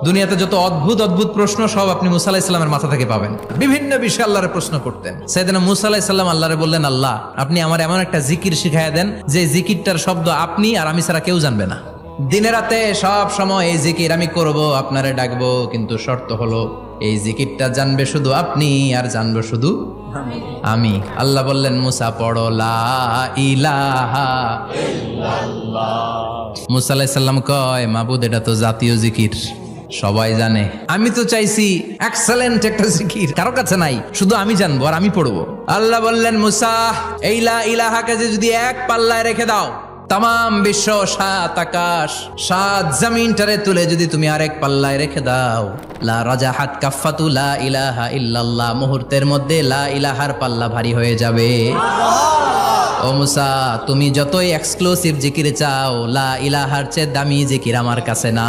দুনিয়াতে যত অদ্ভুত অদ্ভুত প্রশ্ন সব আপনি মুসা আলাইহিস সালামের মাথা থেকে পাবেন। বিভিন্ন বিষয়ে আল্লাহরে প্রশ্ন করতেন। সাইয়েদনা মুসা আলাইহিস সালাম আল্লাহরে বললেন, আল্লাহ আপনি আমার এমন একটা জিকির শিখাইয়া দেন যে জিকিরটার শব্দ আপনি আর আমি ছাড়া কেউ জানবে না। দিনে রাতে সব সময় এই জিকির আমি করব, আপনারে ডাকবো, কিন্তু শর্ত হলো এই জিকিরটা জানবে শুধু আপনি আর জানবো শুধু আমি। আল্লাহ বললেন, মুসা পড়ো লা ইলাহা ইল্লাল্লাহ। মুসা আলাইহিস সালাম কয়, মাবুদ এটা তো জাতীয় জিকির, সবাই জানে। আমি তো চাইছি এক্সেলেন্ট একটা জিকির, কারো কাছে নাই, শুধু আমি জানবো আর আমি পড়বো। আল্লাহ বললেন, মুসা এই লা ইলাহাকে যদি এক পাল্লায় রেখে দাও, তাম বিশ্ব, 7 আকাশ 7 জমিনটারে তুলে যদি তুমি আরেক পাল্লায় রেখে দাও, লা রাজাহাত কাফাতু লা ইলাহা ইল্লাল্লাহ, মুহূর্তের মধ্যে লা ইলাহার পাল্লা ভারী হয়ে যাবে। ও মুসা, তুমি যতই এক্সক্লুসিভ জিকির চাও, লা ইলাহার চেয়ে দামি জিকির আমার কাছে না।